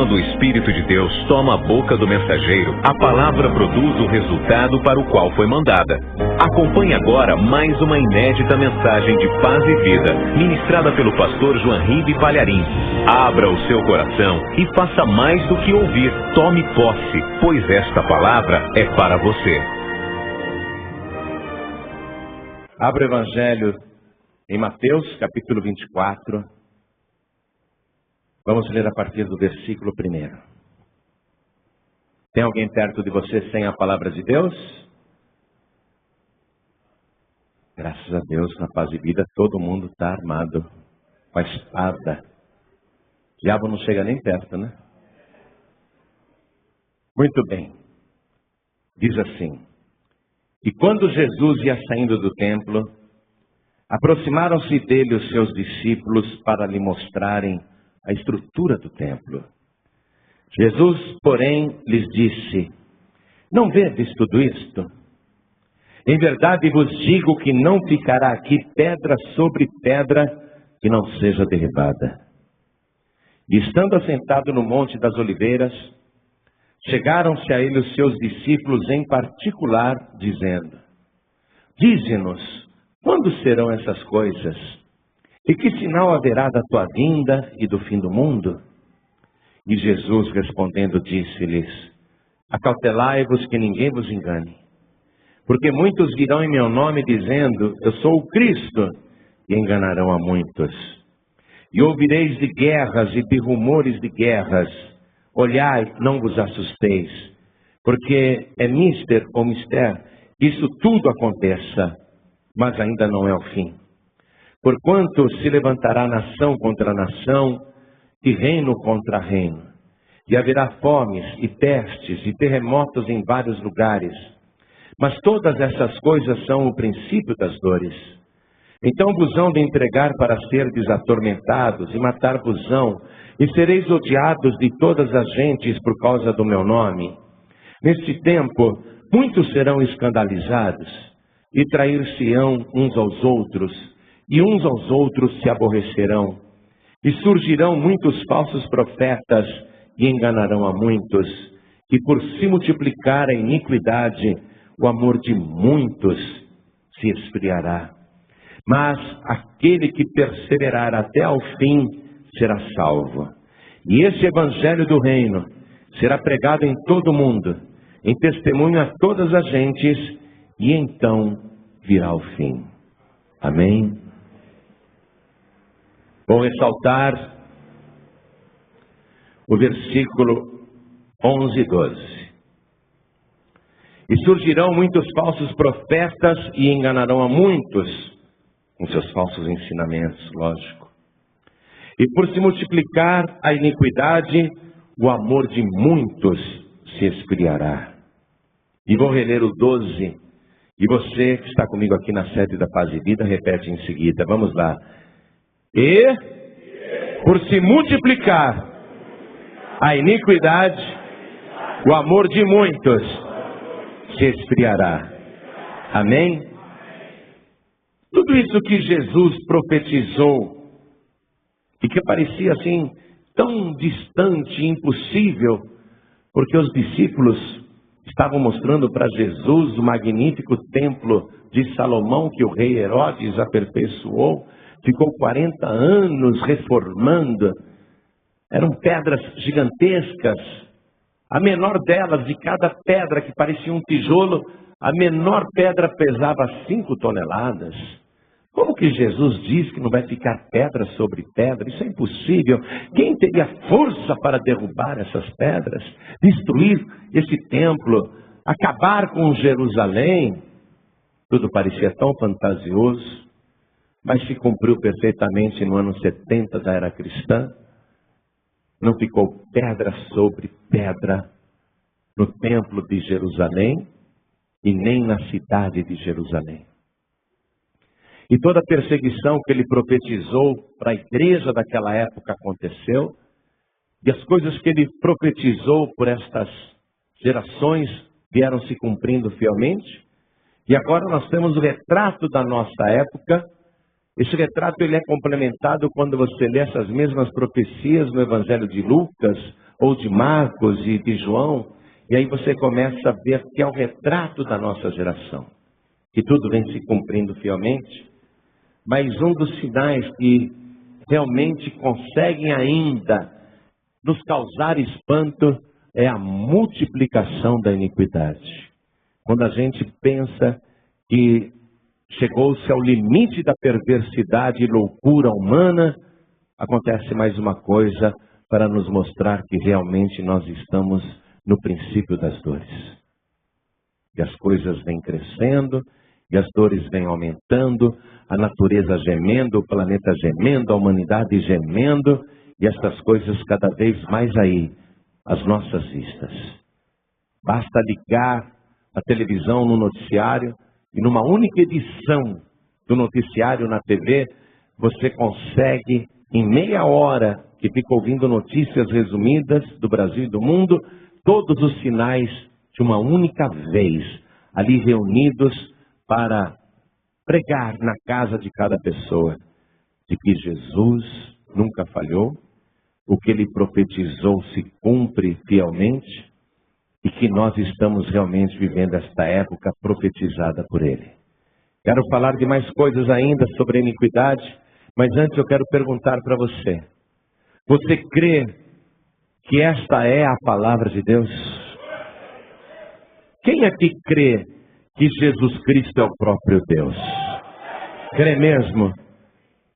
quando o Espírito de Deus toma a boca do mensageiro, a palavra produz o resultado para o qual foi mandada. Acompanhe agora mais uma inédita mensagem de paz e vida, ministrada pelo pastor João Palharim. Abra o seu coração e faça mais do que ouvir. Tome posse, pois esta palavra é para você. Abra o Evangelho em Mateus, capítulo 24. Vamos ler a partir do versículo 1. Tem alguém perto de você sem a palavra de Deus? Graças a Deus, na paz e vida, todo mundo está armado com a espada. O diabo não chega nem perto, né? Muito bem. Diz assim: E quando Jesus ia saindo do templo, aproximaram-se dele os seus discípulos para lhe mostrarem a estrutura do templo. Jesus, porém, lhes disse: Não vedes tudo isto? Em verdade vos digo que não ficará aqui pedra sobre pedra que não seja derribada. E estando assentado no Monte das Oliveiras, chegaram-se a ele os seus discípulos em particular, dizendo: Dize-nos, quando serão essas coisas? E que sinal haverá da tua vinda e do fim do mundo? E Jesus respondendo disse-lhes: Acautelai-vos que ninguém vos engane. Porque muitos virão em meu nome dizendo: Eu sou o Cristo, e enganarão a muitos. E ouvireis de guerras e de rumores de guerras. Olhai, não vos assusteis, porque é mister ou mister, isso tudo aconteça, mas ainda não é o fim. Porquanto se levantará nação contra nação, e reino contra reino. E haverá fomes, e pestes, e terremotos em vários lugares. Mas todas essas coisas são o princípio das dores. Então vos hão de entregar para serdes atormentados, e matar-vos-ão, e sereis odiados de todas as gentes por causa do meu nome. Neste tempo, muitos serão escandalizados, e trair-se-ão uns aos outros, e uns aos outros se aborrecerão. E surgirão muitos falsos profetas, e enganarão a muitos. E por se multiplicar a iniquidade, o amor de muitos se esfriará. Mas aquele que perseverar até ao fim será salvo. E esse evangelho do reino será pregado em todo o mundo, em testemunho a todas as gentes, e então virá o fim. Amém? Vou ressaltar o versículo 11 e 12. E surgirão muitos falsos profetas e enganarão a muitos com seus falsos ensinamentos, lógico. E por se multiplicar a iniquidade, o amor de muitos se esfriará. E vou reler o 12. E você que está comigo aqui na sede da Paz e Vida, repete em seguida. Vamos lá. E por se multiplicar a iniquidade, o amor de muitos se esfriará. Amém? Tudo isso que Jesus profetizou, e que parecia assim tão distante, impossível, porque os discípulos estavam mostrando para Jesus o magnífico templo de Salomão que o rei Herodes aperfeiçoou, ficou 40 anos reformando. Eram pedras gigantescas. A menor delas, de cada pedra que parecia um tijolo, a menor pedra pesava 5 toneladas. Como que Jesus diz que não vai ficar pedra sobre pedra? Isso é impossível. Quem teria força para derrubar essas pedras? Destruir esse templo? Acabar com Jerusalém? Tudo parecia tão fantasioso, mas se cumpriu perfeitamente no ano 70 da era cristã. Não ficou pedra sobre pedra no templo de Jerusalém e nem na cidade de Jerusalém. E toda a perseguição que ele profetizou para a igreja daquela época aconteceu. E as coisas que ele profetizou por estas gerações vieram se cumprindo fielmente. E agora nós temos o retrato da nossa época. Esse retrato ele é complementado quando você lê essas mesmas profecias no Evangelho de Lucas ou de Marcos e de João, e aí você começa a ver que é o retrato da nossa geração, que tudo vem se cumprindo fielmente, mas um dos sinais que realmente conseguem ainda nos causar espanto é a multiplicação da iniquidade. Quando a gente pensa que chegou-se ao limite da perversidade e loucura humana, acontece mais uma coisa para nos mostrar que realmente nós estamos no princípio das dores. E as coisas vêm crescendo, e as dores vêm aumentando, a natureza gemendo, o planeta gemendo, a humanidade gemendo, e essas coisas cada vez mais aí, às nossas vistas. Basta ligar a televisão no noticiário, e numa única edição do noticiário na TV, você consegue, em meia hora, que fica ouvindo notícias resumidas do Brasil e do mundo, todos os sinais de uma única vez, ali reunidos para pregar na casa de cada pessoa, de que Jesus nunca falhou, o que ele profetizou se cumpre fielmente, e que nós estamos realmente vivendo esta época profetizada por ele. Quero falar de mais coisas ainda sobre a iniquidade, mas antes eu quero perguntar para você. Você crê que esta é a palavra de Deus? Quem aqui crê que Jesus Cristo é o próprio Deus? Crê mesmo?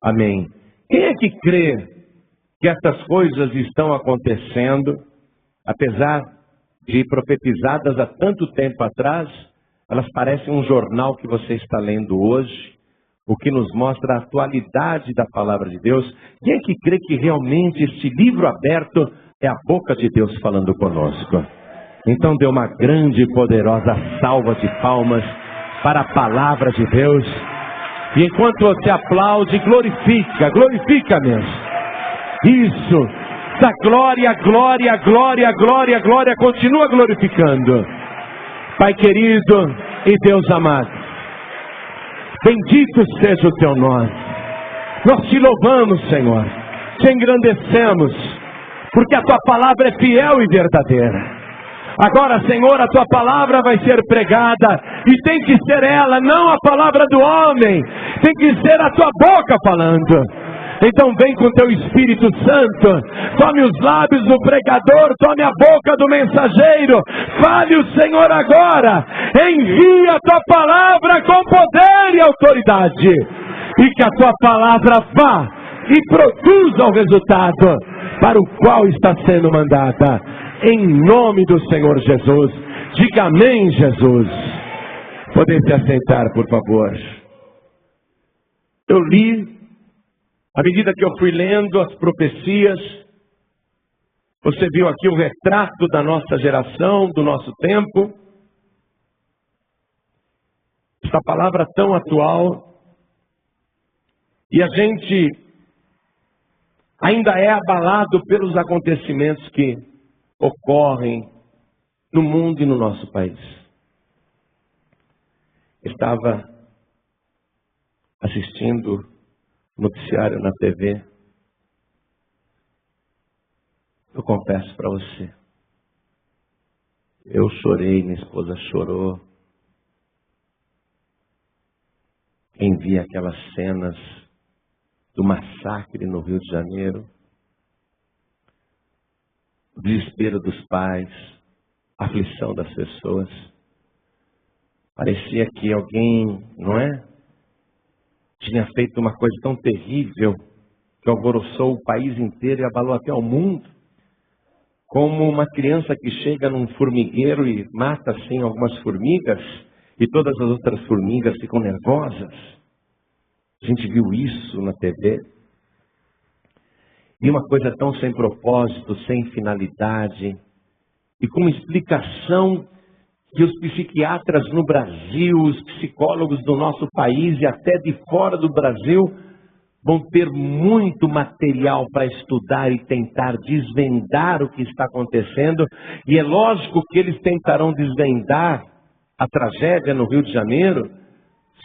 Amém. Quem aqui crê que essas coisas estão acontecendo, apesar de profetizadas há tanto tempo atrás, elas parecem um jornal que você está lendo hoje, o que nos mostra a atualidade da palavra de Deus? Quem é que crê que realmente este livro aberto é a boca de Deus falando conosco? Então dê uma grande e poderosa salva de palmas para a palavra de Deus. E enquanto você aplaude, glorifica mesmo. Isso. Da glória, glória, glória, glória, glória, continua glorificando. Pai querido e Deus amado, bendito seja o teu nome. Nós te louvamos, Senhor, te engrandecemos, porque a tua palavra é fiel e verdadeira. Agora, Senhor, a tua palavra vai ser pregada, e tem que ser ela, não a palavra do homem, tem que ser a tua boca falando. Então vem com teu Espírito Santo, tome os lábios do pregador, tome a boca do mensageiro, fale o Senhor agora, envia a tua palavra com poder e autoridade, e que a tua palavra vá e produza o resultado para o qual está sendo mandada, em nome do Senhor Jesus. Diga amém, Jesus. Podem se assentar, por favor. Eu li, à medida que eu fui lendo as profecias, você viu aqui o retrato da nossa geração, do nosso tempo. Essa palavra tão atual. E a gente ainda é abalado pelos acontecimentos que ocorrem no mundo e no nosso país. Estava assistindo noticiário na TV. Eu confesso para você, eu chorei, minha esposa chorou. Quem via aquelas cenas do massacre no Rio de Janeiro, o desespero dos pais, a aflição das pessoas, parecia que alguém, não é? Tinha feito uma coisa tão terrível que alvoroçou o país inteiro e abalou até o mundo. Como uma criança que chega num formigueiro e mata assim algumas formigas e todas as outras formigas ficam nervosas. A gente viu isso na TV. E uma coisa tão sem propósito, sem finalidade, e com uma explicação que os psiquiatras no Brasil, os psicólogos do nosso país e até de fora do Brasil vão ter muito material para estudar e tentar desvendar o que está acontecendo. E é lógico que eles tentarão desvendar a tragédia no Rio de Janeiro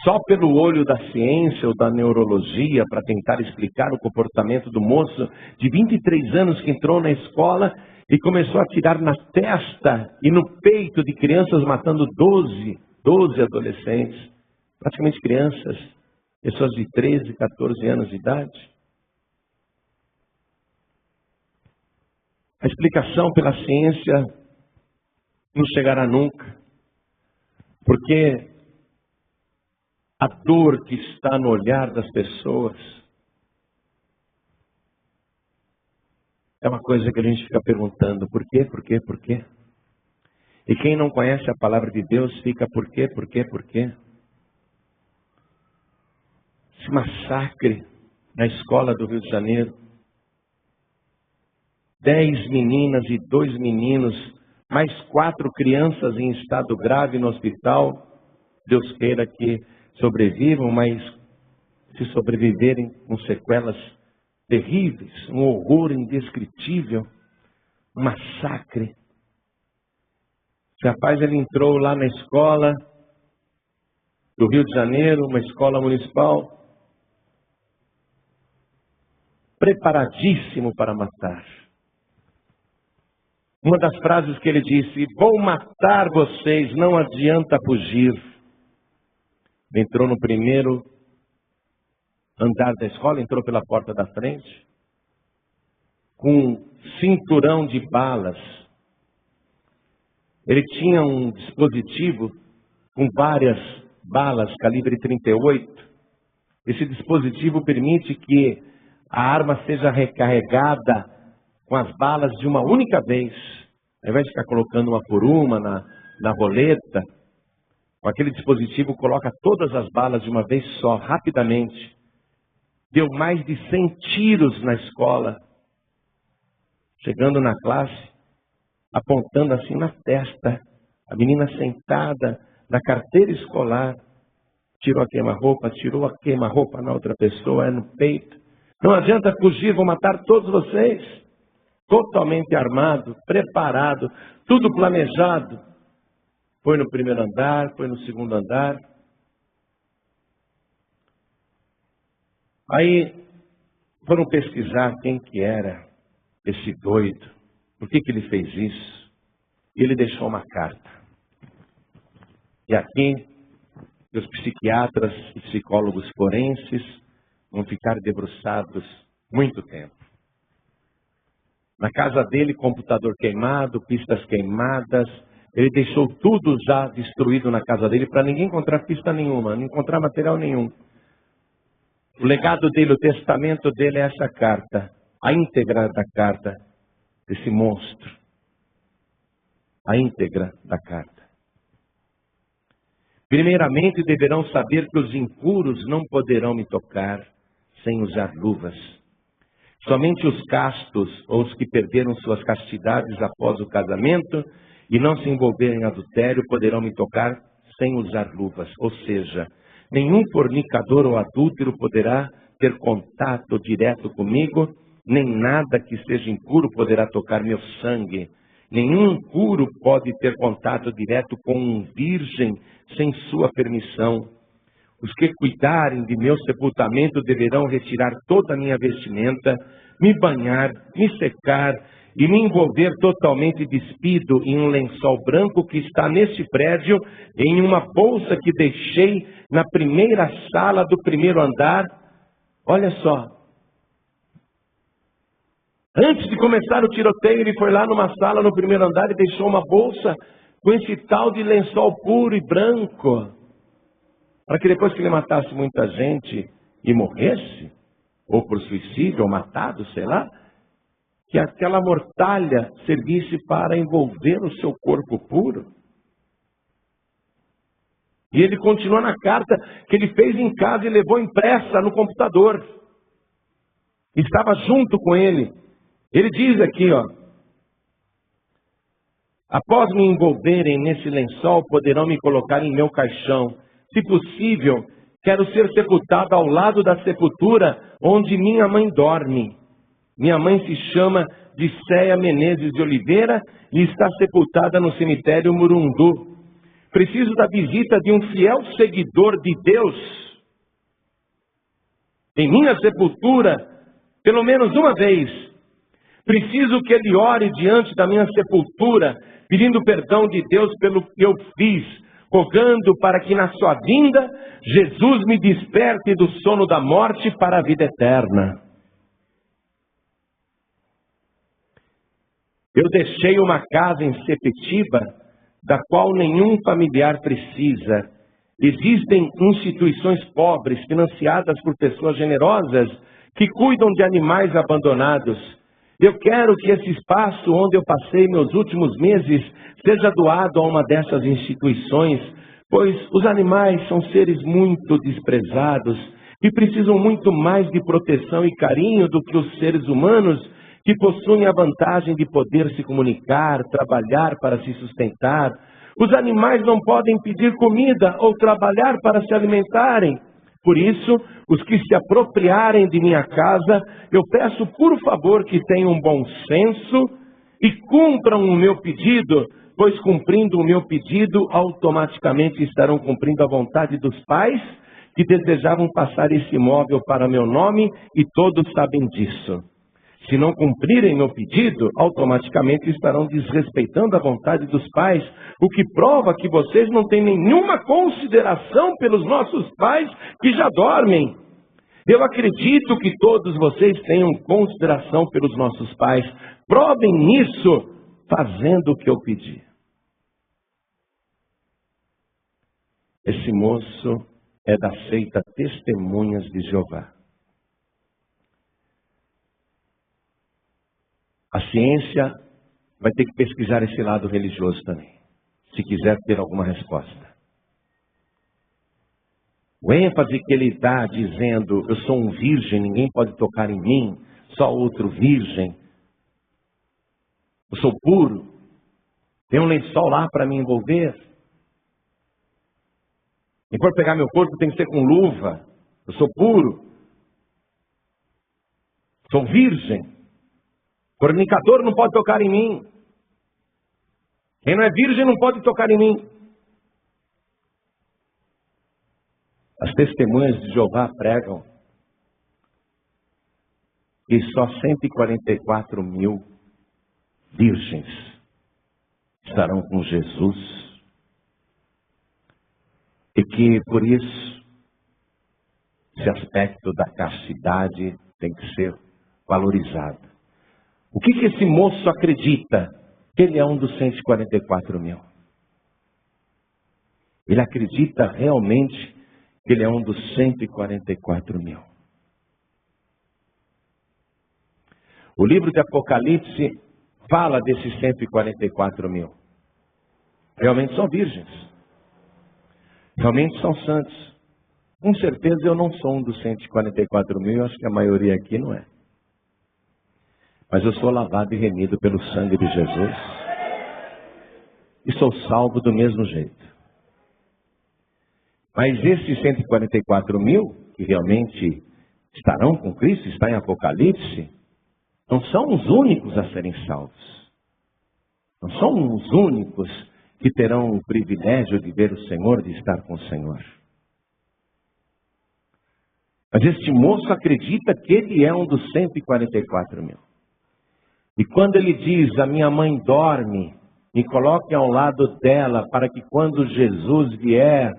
só pelo olho da ciência ou da neurologia, para tentar explicar o comportamento do moço de 23 anos que entrou na escola E começou a atirar na testa e no peito de crianças, matando 12 adolescentes, praticamente crianças, pessoas de 13, 14 anos de idade. A explicação pela ciência não chegará nunca, porque a dor que está no olhar das pessoas é uma coisa que a gente fica perguntando, por quê, por quê, por quê? E quem não conhece a palavra de Deus fica por quê, por quê, por quê? Esse massacre na escola do Rio de Janeiro. 10 meninas e 2 meninos, mais 4 crianças em estado grave no hospital. Deus queira que sobrevivam, mas se sobreviverem com sequelas terríveis, um horror indescritível, um massacre. Esse rapaz, ele entrou lá na escola do Rio de Janeiro, uma escola municipal, preparadíssimo para matar. Uma das frases que ele disse: vou matar vocês, não adianta fugir. Entrou no primeiro andar da escola, entrou pela porta da frente, com um cinturão de balas. Ele tinha um dispositivo com várias balas calibre 38. Esse dispositivo permite que a arma seja recarregada com as balas de uma única vez. Ao invés de ficar colocando uma por uma na roleta, com aquele dispositivo coloca todas as balas de uma vez só, rapidamente. Deu mais de 100 tiros na escola. Chegando na classe, apontando assim na testa, a menina sentada na carteira escolar, tirou a queima-roupa na outra pessoa, no peito. Não adianta fugir, vou matar todos vocês. Totalmente armado, preparado, tudo planejado. Foi no primeiro andar, foi no segundo andar. Aí foram pesquisar quem que era esse doido, por que ele fez isso. E ele deixou uma carta. E aqui, os psiquiatras e psicólogos forenses vão ficar debruçados muito tempo. Na casa dele, computador queimado, pistas queimadas. Ele deixou tudo já destruído na casa dele para ninguém encontrar pista nenhuma, não encontrar material nenhum. O legado dele, o testamento dele é essa carta, a íntegra da carta desse monstro. A íntegra da carta. Primeiramente deverão saber que os impuros não poderão me tocar sem usar luvas. Somente os castos ou os que perderam suas castidades após o casamento e não se envolverem em adultério poderão me tocar sem usar luvas. Ou seja, nenhum fornicador ou adúltero poderá ter contato direto comigo, nem nada que seja impuro poderá tocar meu sangue. Nenhum impuro pode ter contato direto com um virgem sem sua permissão. Os que cuidarem de meu sepultamento deverão retirar toda a minha vestimenta, me banhar, me secar e me envolver totalmente despido em um lençol branco que está neste prédio, em uma bolsa que deixei na primeira sala do primeiro andar. Olha só. Antes de começar o tiroteio, ele foi lá numa sala no primeiro andar e deixou uma bolsa com esse tal de lençol puro e branco. Para que depois que ele matasse muita gente e morresse, ou por suicídio, ou matado, sei lá, que aquela mortalha servisse para envolver o seu corpo puro. E ele continua na carta que ele fez em casa e levou impressa no computador. Estava junto com ele. Ele diz aqui, ó: após me envolverem nesse lençol, poderão me colocar em meu caixão. Se possível, quero ser sepultado ao lado da sepultura onde minha mãe dorme. Minha mãe se chama Dicéia Menezes de Oliveira e está sepultada no cemitério Murundu. Preciso da visita de um fiel seguidor de Deus em minha sepultura, pelo menos uma vez, Preciso que ele ore diante da minha sepultura, pedindo perdão de Deus pelo que eu fiz, rogando para que na sua vinda, Jesus me desperte do sono da morte para a vida eterna. Eu deixei uma casa em Sepetiba, da qual nenhum familiar precisa. Existem instituições pobres, financiadas por pessoas generosas, que cuidam de animais abandonados. Eu quero que esse espaço onde eu passei meus últimos meses seja doado a uma dessas instituições, pois os animais são seres muito desprezados e precisam muito mais de proteção e carinho do que os seres humanos, que possuem a vantagem de poder se comunicar, trabalhar para se sustentar. Os animais não podem pedir comida ou trabalhar para se alimentarem. Por isso, os que se apropriarem de minha casa, eu peço por favor que tenham bom senso e cumpram o meu pedido, pois cumprindo o meu pedido, automaticamente estarão cumprindo a vontade dos pais que desejavam passar esse imóvel para meu nome, e todos sabem disso. Se não cumprirem meu pedido, automaticamente estarão desrespeitando a vontade dos pais, o que prova que vocês não têm nenhuma consideração pelos nossos pais que já dormem. Eu acredito que todos vocês tenham consideração pelos nossos pais. Provem nisso fazendo o que eu pedi. Esse moço é da seita Testemunhas de Jeová. A ciência vai ter que pesquisar esse lado religioso também, se quiser ter alguma resposta. O ênfase que ele dá dizendo, eu sou um virgem, ninguém pode tocar em mim, só outro virgem. Eu sou puro, tem um lençol lá para me envolver. E por pegar meu corpo tem que ser com luva, eu sou puro. Sou virgem. Fornicador não pode tocar em mim. Quem não é virgem não pode tocar em mim. As testemunhas de Jeová pregam que só 144 mil virgens estarão com Jesus. E que por isso esse aspecto da castidade tem que ser valorizado. O que esse moço acredita? Que ele é um dos 144 mil. Ele acredita realmente que ele é um dos 144 mil. O livro de Apocalipse fala desses 144 mil. Realmente são virgens. Realmente são santos. Com certeza eu não sou um dos 144 mil, eu acho que a maioria aqui não é. Mas eu sou lavado e remido pelo sangue de Jesus. E sou salvo do mesmo jeito. Mas esses 144 mil, que realmente estarão com Cristo, está em Apocalipse, não são os únicos a serem salvos. Não são os únicos que terão o privilégio de ver o Senhor, de estar com o Senhor. Mas este moço acredita que ele é um dos 144 mil. E quando ele diz, a minha mãe dorme, me coloque ao lado dela, para que quando Jesus vier,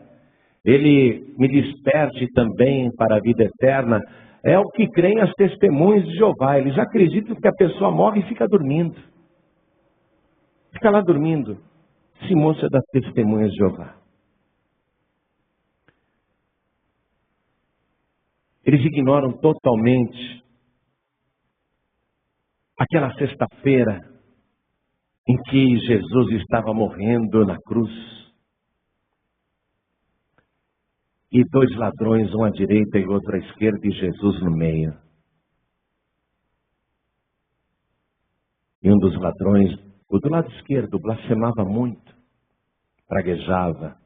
ele me desperte também para a vida eterna, é o que creem as testemunhas de Jeová. Eles acreditam que a pessoa morre e fica dormindo. Fica lá dormindo. Esse moço é das testemunhas de Jeová. Eles ignoram totalmente aquela sexta-feira em que Jesus estava morrendo na cruz. E dois ladrões, um à direita e outro à esquerda, e Jesus no meio. E um dos ladrões, o do lado esquerdo, blasfemava muito, praguejava.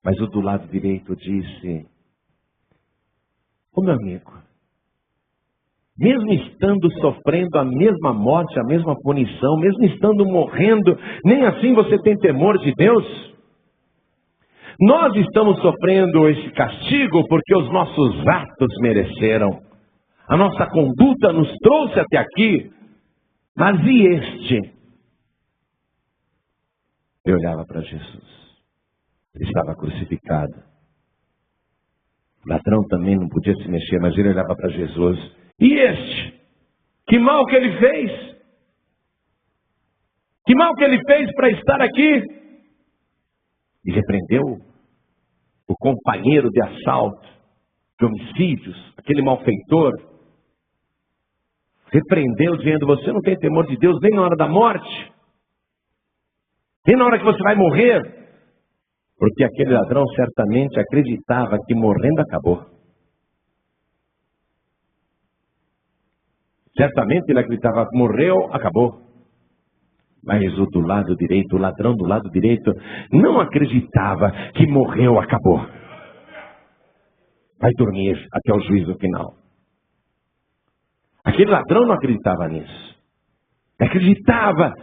Mas o do lado direito disse, ô meu amigo, mesmo estando sofrendo a mesma morte, a mesma punição, mesmo estando morrendo, nem assim você tem temor de Deus? Nós estamos sofrendo esse castigo porque os nossos atos mereceram. A nossa conduta nos trouxe até aqui. Mas e este? Eu olhava para Jesus. Ele estava crucificado. O ladrão também não podia se mexer, mas ele olhava para Jesus. E este? Que mal que ele fez? Que mal que ele fez para estar aqui? E repreendeu o companheiro de assalto, de homicídios, aquele malfeitor. Repreendeu dizendo: você não tem temor de Deus nem na hora da morte, nem na hora que você vai morrer. Porque aquele ladrão certamente acreditava que morrendo acabou. Certamente ele acreditava que morreu, acabou. Mas o do lado direito, o ladrão do lado direito, não acreditava que morreu, acabou. Vai dormir até o juízo final. Aquele ladrão não acreditava nisso. Acreditava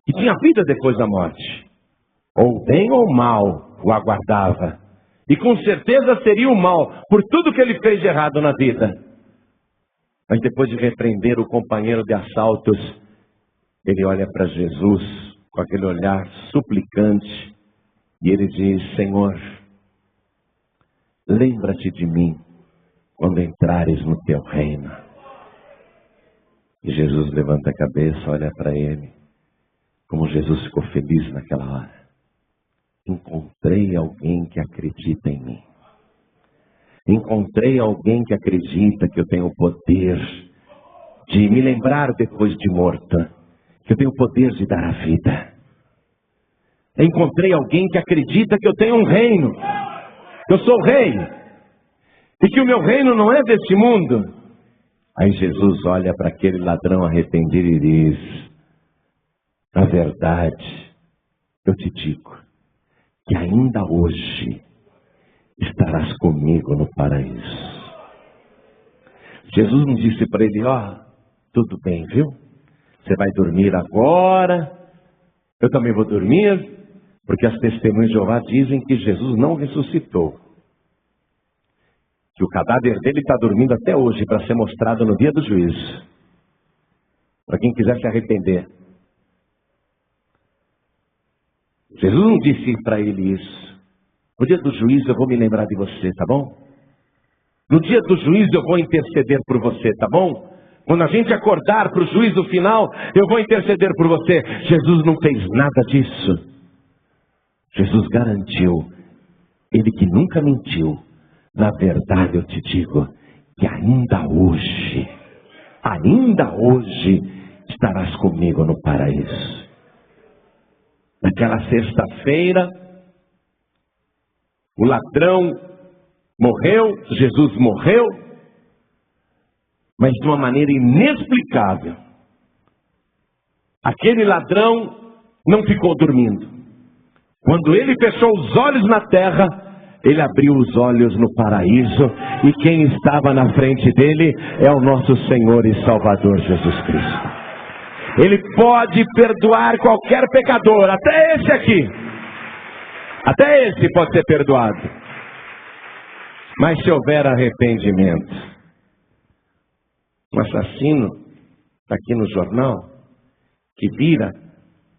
que tinha vida depois da morte. Ou bem ou mal o aguardava. E com certeza seria o mal por tudo que ele fez de errado na vida. Mas depois de repreender o companheiro de assaltos, ele olha para Jesus com aquele olhar suplicante. E ele diz: Senhor, lembra-te de mim quando entrares no teu reino. E Jesus levanta a cabeça, olha para ele. Como Jesus ficou feliz naquela hora. Encontrei alguém que acredita em mim. Encontrei alguém que acredita que eu tenho o poder de me lembrar depois de morta. Que eu tenho o poder de dar a vida. Encontrei alguém que acredita que eu tenho um reino. Que eu sou rei. E que o meu reino não é deste mundo. Aí Jesus olha para aquele ladrão arrependido e diz: na verdade, eu te digo que ainda hoje estarás comigo no paraíso. Jesus não disse para ele: ó, tudo bem, viu? Você vai dormir agora, eu também vou dormir, porque as testemunhas de Jeová dizem que Jesus não ressuscitou. Que o cadáver dele está dormindo até hoje para ser mostrado no dia do juízo. Para quem quiser se arrepender. Jesus não disse para ele isso. No dia do juízo eu vou me lembrar de você, tá bom? No dia do juízo eu vou interceder por você, tá bom? Quando a gente acordar para o juízo final, eu vou interceder por você. Jesus não fez nada disso. Jesus garantiu. Ele que nunca mentiu. Na verdade eu te digo que ainda hoje estarás comigo no paraíso. Naquela sexta-feira, o ladrão morreu, Jesus morreu, mas de uma maneira inexplicável. Aquele ladrão não ficou dormindo. Quando ele fechou os olhos na terra, ele abriu os olhos no paraíso, e quem estava na frente dele é o nosso Senhor e Salvador Jesus Cristo. Ele pode perdoar qualquer pecador, até esse aqui. Até esse pode ser perdoado. Mas se houver arrependimento, um assassino, está aqui no jornal, que vira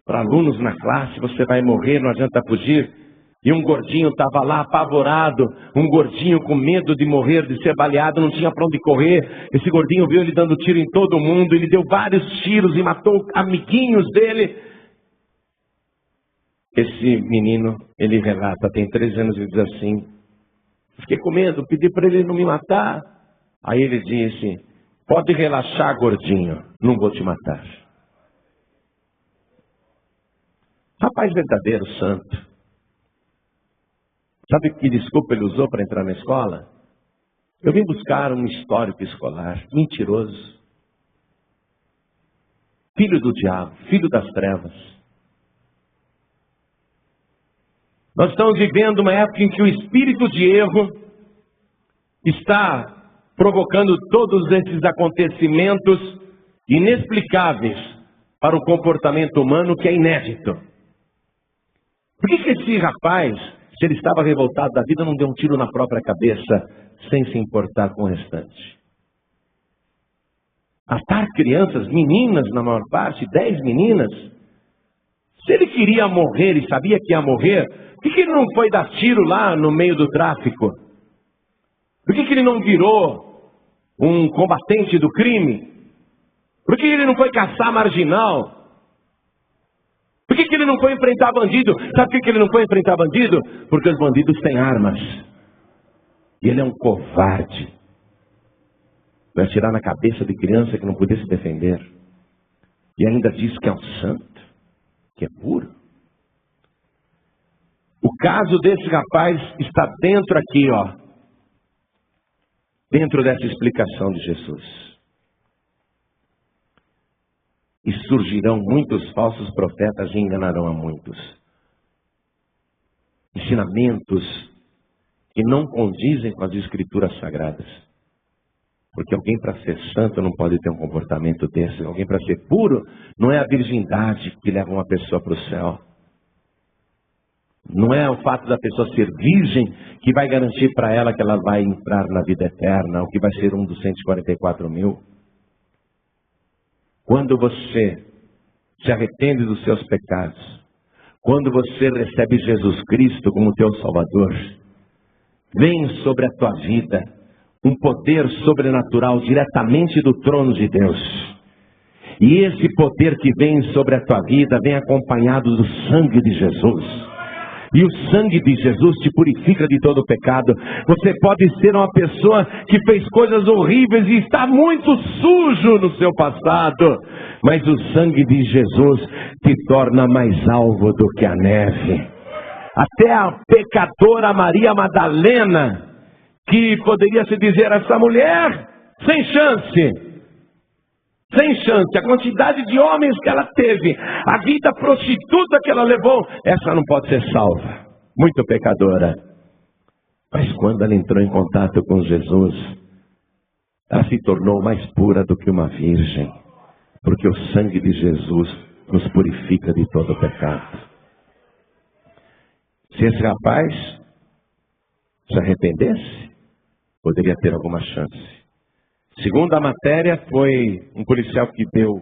para alunos na classe: você vai morrer, não adianta fugir. E um gordinho estava lá apavorado, um gordinho com medo de morrer, de ser baleado, não tinha para onde correr. Esse gordinho viu ele dando tiro em todo mundo, ele deu vários tiros e matou amiguinhos dele. Esse menino, ele relata, tem 13 anos, e diz assim: fiquei com medo, pedi para ele não me matar. Aí ele disse: pode relaxar, gordinho, não vou te matar. Rapaz verdadeiro, santo. Sabe que desculpa ele usou para entrar na escola? Eu vim buscar um histórico escolar, mentiroso. Filho do diabo, filho das trevas. Nós estamos vivendo uma época em que o espírito de erro está provocando todos esses acontecimentos inexplicáveis para o comportamento humano, que é inédito. Por que esse rapaz, se ele estava revoltado da vida, não deu um tiro na própria cabeça, sem se importar com o restante? matar crianças, meninas na maior parte, 10 meninas. Se ele queria morrer e sabia que ia morrer, por que ele não foi dar tiro lá no meio do tráfico? Por que ele não virou um combatente do crime? Por que ele não foi caçar marginal? Por que ele não foi enfrentar bandido? Sabe por que ele não foi enfrentar bandido? Porque os bandidos têm armas. E ele é um covarde. Vai atirar na cabeça de criança que não podia se defender. E ainda diz que é um santo, que é puro. O caso desse rapaz está dentro aqui, ó. Dentro dessa explicação de Jesus. E surgirão muitos falsos profetas e enganarão a muitos. Ensinamentos que não condizem com as escrituras sagradas. Porque alguém para ser santo não pode ter um comportamento desse. Alguém para ser puro não é a virgindade que leva uma pessoa para o céu. Não é o fato da pessoa ser virgem que vai garantir para ela que ela vai entrar na vida eterna, ou que vai ser um dos 144 mil. Quando você se arrepende dos seus pecados, quando você recebe Jesus Cristo como teu Salvador, vem sobre a tua vida um poder sobrenatural diretamente do trono de Deus. E esse poder que vem sobre a tua vida vem acompanhado do sangue de Jesus. E o sangue de Jesus te purifica de todo pecado. Você pode ser uma pessoa que fez coisas horríveis e está muito sujo no seu passado. Mas o sangue de Jesus te torna mais alvo do que a neve. Até a pecadora Maria Madalena, que poderia se dizer, essa mulher, sem chance. Sem chance, a quantidade de homens que ela teve, a vida prostituta que ela levou, essa não pode ser salva. Muito pecadora. Mas quando ela entrou em contato com Jesus, ela se tornou mais pura do que uma virgem. Porque o sangue de Jesus nos purifica de todo pecado. Se esse rapaz se arrependesse, poderia ter alguma chance. Segundo a matéria, foi um policial que deu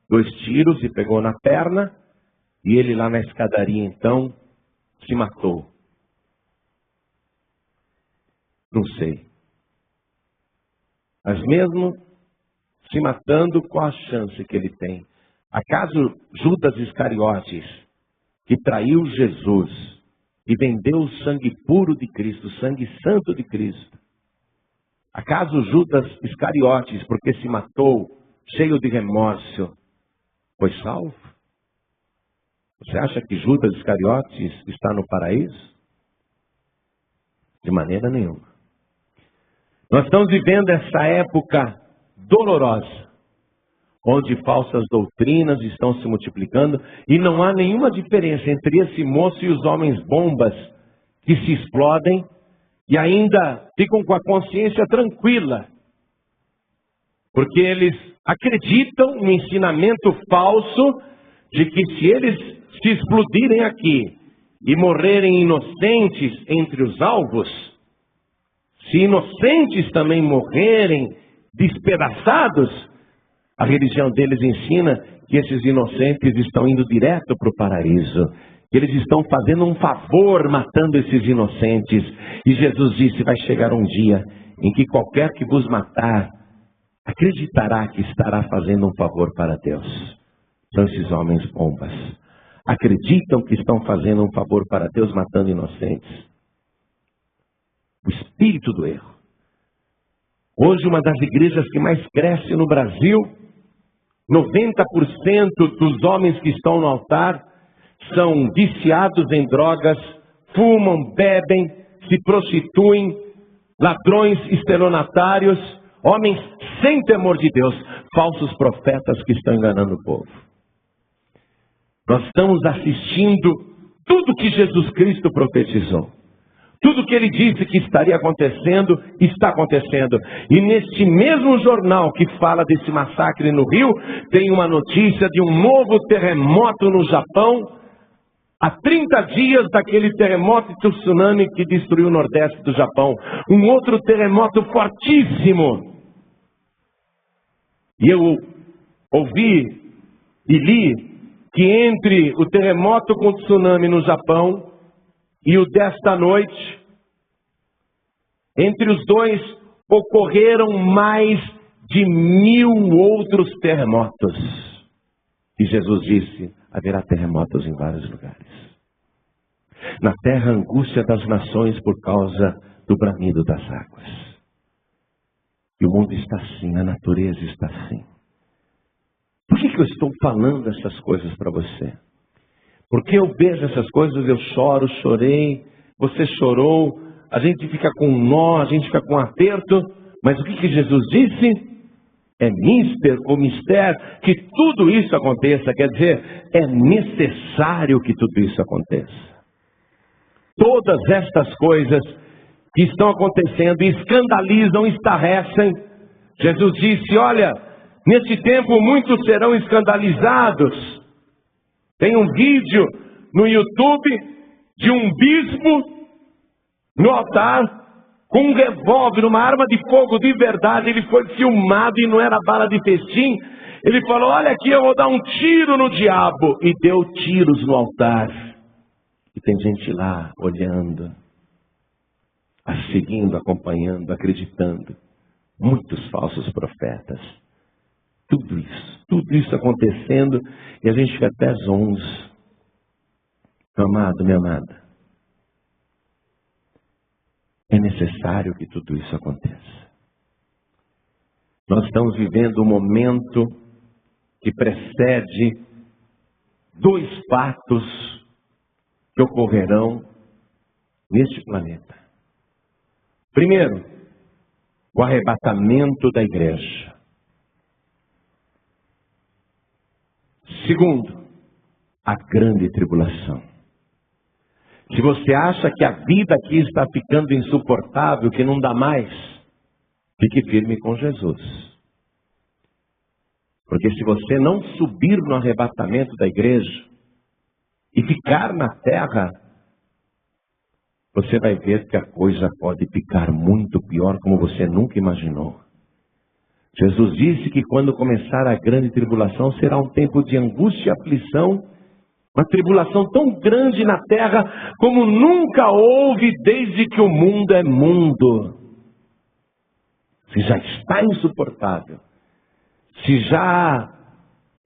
2 tiros e pegou na perna. E ele lá na escadaria, então, se matou. Não sei. Mas mesmo se matando, qual a chance que ele tem? Acaso Judas Iscariotes, que traiu Jesus e vendeu o sangue puro de Cristo, o sangue santo de Cristo, acaso Judas Iscariotes, porque se matou, cheio de remorso, foi salvo? Você acha que Judas Iscariotes está no paraíso? De maneira nenhuma. Nós estamos vivendo essa época dolorosa, onde falsas doutrinas estão se multiplicando e não há nenhuma diferença entre esse moço e os homens bombas que se explodem e ainda ficam com a consciência tranquila, porque eles acreditam no ensinamento falso de que se eles se explodirem aqui e morrerem inocentes entre os alvos, se inocentes também morrerem despedaçados, a religião deles ensina que esses inocentes estão indo direto para o paraíso. Eles estão fazendo um favor matando esses inocentes. E Jesus disse, vai chegar um dia em que qualquer que vos matar acreditará que estará fazendo um favor para Deus. São esses homens bombas. Acreditam que estão fazendo um favor para Deus matando inocentes. O espírito do erro. Hoje uma das igrejas que mais cresce no Brasil, 90% dos homens que estão no altar são viciados em drogas, fumam, bebem, se prostituem, ladrões, estelionatários, homens sem temor de Deus, falsos profetas que estão enganando o povo. Nós estamos assistindo tudo que Jesus Cristo profetizou. Tudo que ele disse que estaria acontecendo, está acontecendo. E neste mesmo jornal que fala desse massacre no Rio, tem uma notícia de um novo terremoto no Japão, há 30 dias daquele terremoto e tsunami que destruiu o nordeste do Japão. Um outro terremoto fortíssimo. E eu ouvi e li que entre o terremoto com o tsunami no Japão e o desta noite, entre os dois ocorreram mais de 1000 outros terremotos. E Jesus disse: haverá terremotos em vários lugares. Na terra, a angústia das nações por causa do bramido das águas. E o mundo está assim, a natureza está assim. Por que eu estou falando essas coisas para você? Porque eu vejo essas coisas, eu choro, chorei, você chorou, a gente fica com nó, a gente fica com aperto, mas o que Jesus disse? É mister ou mistério que tudo isso aconteça, quer dizer, é necessário que tudo isso aconteça. Todas estas coisas que estão acontecendo escandalizam, estarrecem. Jesus disse: olha, neste tempo muitos serão escandalizados. Tem um vídeo no YouTube de um bispo no altar com um revólver, uma arma de fogo de verdade. Ele foi filmado e não era bala de festim. Ele falou: olha aqui, eu vou dar um tiro no diabo. E deu tiros no altar. E tem gente lá olhando, seguindo, acompanhando, acreditando. Muitos falsos profetas. Tudo isso acontecendo, e a gente fica até zonzo. Meu amado, minha amada, é necessário que tudo isso aconteça. Nós estamos vivendo um momento que precede 2 fatos que ocorrerão neste planeta. Primeiro, o arrebatamento da igreja. Segundo, a grande tribulação. Se você acha que a vida aqui está ficando insuportável, que não dá mais, fique firme com Jesus. Porque se você não subir no arrebatamento da igreja e ficar na terra, você vai ver que a coisa pode ficar muito pior, como você nunca imaginou. Jesus disse que quando começar a grande tribulação, será um tempo de angústia e aflição, uma tribulação tão grande na terra, como nunca houve desde que o mundo é mundo. Se já está insuportável, se já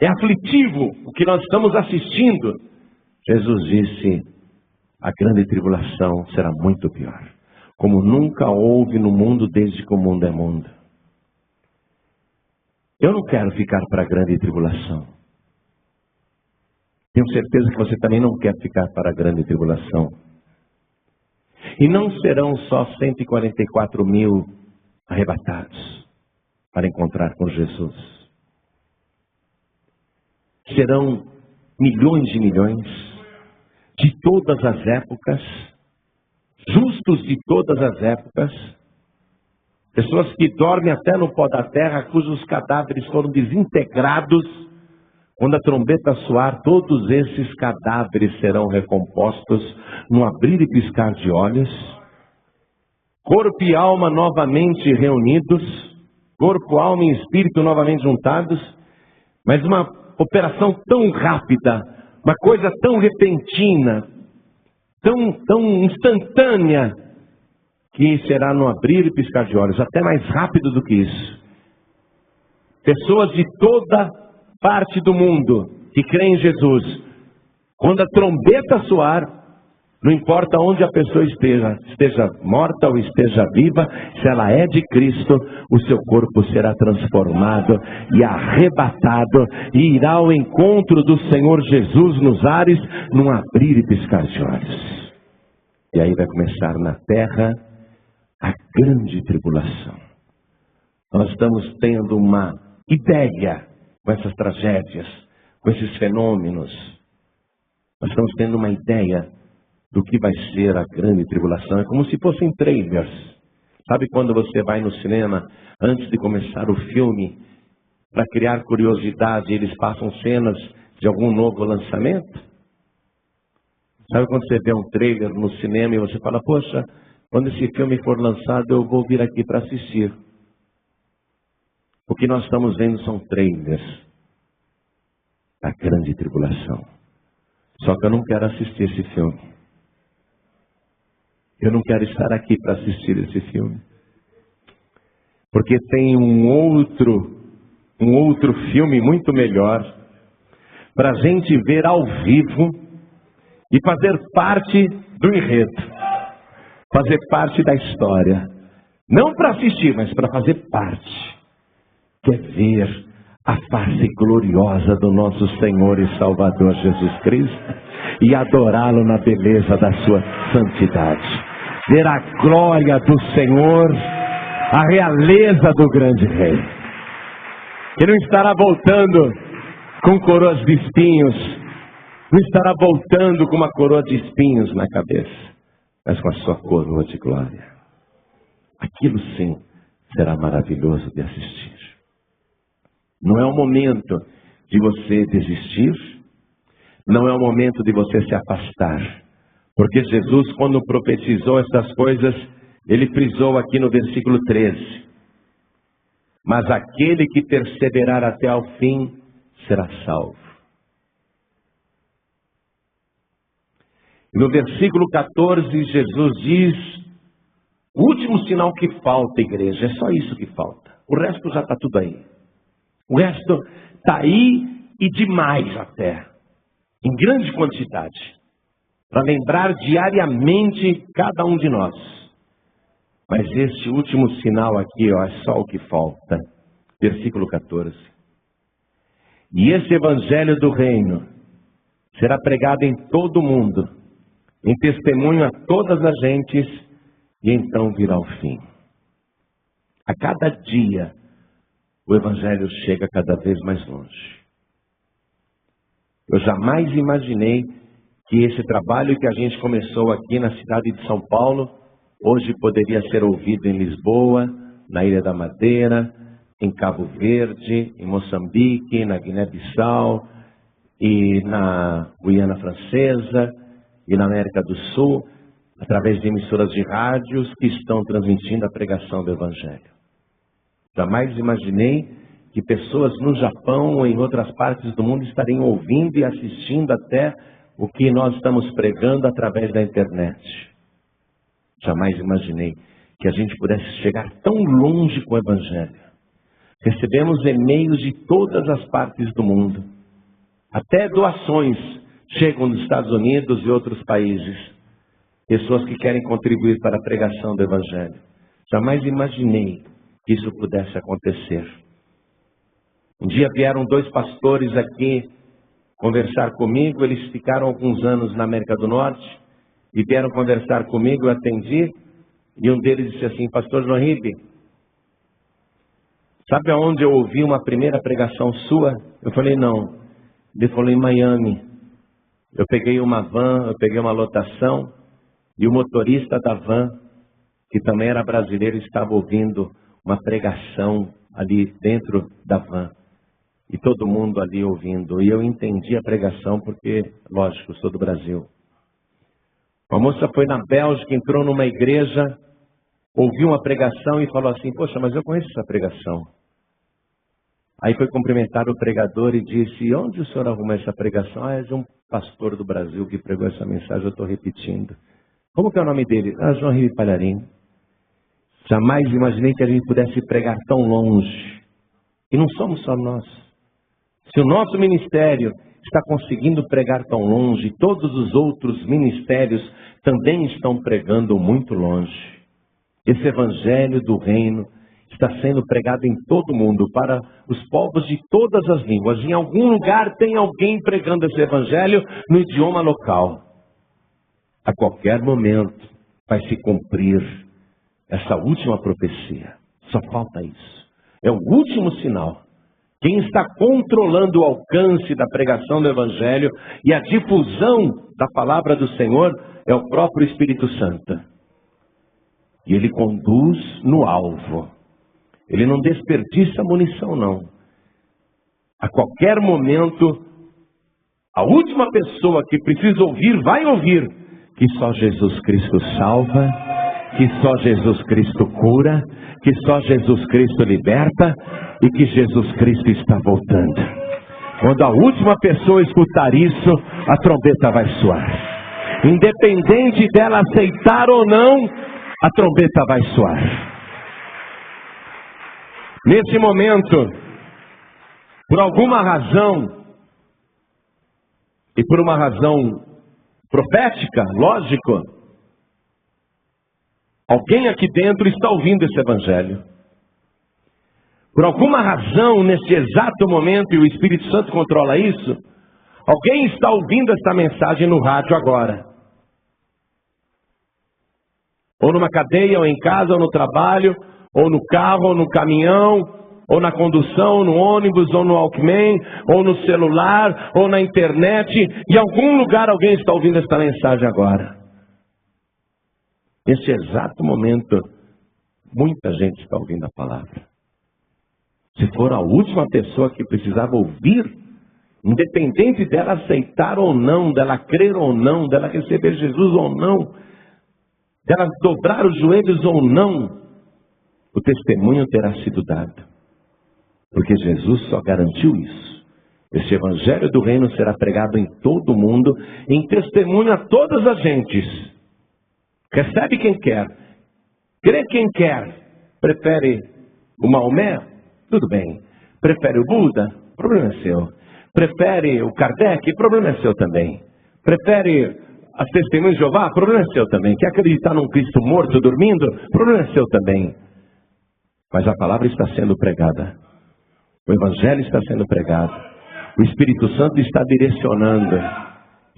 é aflitivo o que nós estamos assistindo, Jesus disse: a grande tribulação será muito pior, como nunca houve no mundo desde que o mundo é mundo. Eu não quero ficar para a grande tribulação. Tenho certeza que você também não quer ficar para a grande tribulação. E não serão só 144 mil arrebatados para encontrar com Jesus. Serão milhões e milhões de todas as épocas, justos de todas as épocas, pessoas que dormem até no pó da terra, cujos cadáveres foram desintegrados. Quando a trombeta soar, todos esses cadáveres serão recompostos num abrir e piscar de olhos. Corpo e alma novamente reunidos, corpo, alma e espírito novamente juntados, mas uma operação tão rápida, uma coisa tão repentina, tão instantânea, que será no abrir e piscar de olhos, até mais rápido do que isso. Pessoas de toda parte do mundo que creem em Jesus, quando a trombeta soar, não importa onde a pessoa esteja morta ou esteja viva, se ela é de Cristo, o seu corpo será transformado e arrebatado e irá ao encontro do Senhor Jesus nos ares, num abrir e piscar de olhos. E aí vai começar na terra a grande tribulação. Nós estamos tendo uma ideia com essas tragédias, com esses fenômenos. Nós estamos tendo uma ideia do que vai ser a grande tribulação. É como se fossem trailers. Sabe quando você vai no cinema, antes de começar o filme, para criar curiosidade, eles passam cenas de algum novo lançamento? Sabe quando você vê um trailer no cinema e você fala: poxa, quando esse filme for lançado eu vou vir aqui para assistir. O que nós estamos vendo são trailers da grande tribulação. Só que eu não quero assistir esse filme. Eu não quero estar aqui para assistir esse filme. Porque tem um outro filme muito melhor para a gente ver ao vivo e fazer parte do enredo, fazer parte da história. Não para assistir, mas para fazer parte. Que é ver a face gloriosa do nosso Senhor e Salvador Jesus Cristo e adorá-lo na beleza da sua santidade. Ver a glória do Senhor, a realeza do grande Rei. Que não estará voltando com coroas de espinhos, não estará voltando com uma coroa de espinhos na cabeça, mas com a sua coroa de glória. Aquilo sim será maravilhoso de assistir. Não é o momento de você desistir, não é o momento de você se afastar, porque Jesus, quando profetizou essas coisas, ele frisou aqui no versículo 13: mas aquele que perseverar até ao fim será salvo. No versículo 14, Jesus diz: o último sinal que falta, igreja, é só isso que falta. O resto já está tudo aí. O resto está aí e demais até, em grande quantidade, para lembrar diariamente cada um de nós. Mas este último sinal aqui, ó, é só o que falta. Versículo 14. E esse evangelho do reino será pregado em todo o mundo, em testemunho a todas as gentes, e então virá o fim. A cada dia, o evangelho chega cada vez mais longe. Eu jamais imaginei que esse trabalho que a gente começou aqui na cidade de São Paulo, hoje poderia ser ouvido em Lisboa, na Ilha da Madeira, em Cabo Verde, em Moçambique, na Guiné-Bissau, e na Guiana Francesa, e na América do Sul, através de emissoras de rádios que estão transmitindo a pregação do Evangelho. Jamais imaginei que pessoas no Japão ou em outras partes do mundo estariam ouvindo e assistindo até o que nós estamos pregando através da internet. Jamais imaginei que a gente pudesse chegar tão longe com o Evangelho. Recebemos e-mails de todas as partes do mundo. Até doações chegam dos Estados Unidos e outros países. Pessoas que querem contribuir para a pregação do Evangelho. Jamais imaginei que isso pudesse acontecer. Um dia vieram 2 pastores aqui conversar comigo. Eles ficaram alguns anos na América do Norte e vieram conversar comigo. Eu atendi e um deles disse assim: pastor João Ribe, sabe aonde eu ouvi uma primeira pregação sua? Eu falei: não. Ele falou: em Miami. Eu peguei uma van, eu peguei uma lotação e o motorista da van, que também era brasileiro, estava ouvindo uma pregação ali dentro da van. E todo mundo ali ouvindo. E eu entendi a pregação porque, lógico, eu sou do Brasil. Uma moça foi na Bélgica, entrou numa igreja, ouviu uma pregação e falou assim: poxa, mas eu conheço essa pregação. Aí foi cumprimentar o pregador e disse: onde o senhor arrumou essa pregação? Ah, é de um pastor do Brasil que pregou essa mensagem, eu estou repetindo. Como que é o nome dele? Ah, João Ribe Palharim. Jamais imaginei que a gente pudesse pregar tão longe. E não somos só nós. Se o nosso ministério está conseguindo pregar tão longe, todos os outros ministérios também estão pregando muito longe. Esse evangelho do reino está sendo pregado em todo o mundo, para os povos de todas as línguas. Em algum lugar tem alguém pregando esse evangelho no idioma local. A qualquer momento vai se cumprir essa última profecia. Só falta isso. É o último sinal. Quem está controlando o alcance da pregação do Evangelho e a difusão da palavra do Senhor é o próprio Espírito Santo. E ele conduz no alvo. Ele não desperdiça munição, não. A qualquer momento, a última pessoa que precisa ouvir, vai ouvir que só Jesus Cristo salva, que só Jesus Cristo cura, que só Jesus Cristo liberta e que Jesus Cristo está voltando. Quando a última pessoa escutar isso, a trombeta vai soar. Independente dela aceitar ou não, a trombeta vai soar. Nesse momento, por alguma razão, e por uma razão profética, lógico, alguém aqui dentro está ouvindo esse evangelho. Por alguma razão, nesse exato momento, e o Espírito Santo controla isso, alguém está ouvindo esta mensagem no rádio agora. Ou numa cadeia, ou em casa, ou no trabalho, ou no carro, ou no caminhão, ou na condução, ou no ônibus, ou no Walkman, ou no celular, ou na internet. Em algum lugar alguém está ouvindo esta mensagem agora. Nesse exato momento, muita gente está ouvindo a palavra. Se for a última pessoa que precisava ouvir, independente dela aceitar ou não, dela crer ou não, dela receber Jesus ou não, dela dobrar os joelhos ou não, o testemunho terá sido dado. Porque Jesus só garantiu isso. Este evangelho do reino será pregado em todo o mundo, em testemunho a todas as gentes. Recebe quem quer, crê quem quer. Prefere o Maomé? Tudo bem. Prefere o Buda? O problema é seu. Prefere o Kardec? O problema é seu também. Prefere as testemunhas de Jeová? O problema é seu também. Quer acreditar num Cristo morto dormindo? O problema é seu também. Mas a palavra está sendo pregada. O evangelho está sendo pregado. O Espírito Santo está direcionando.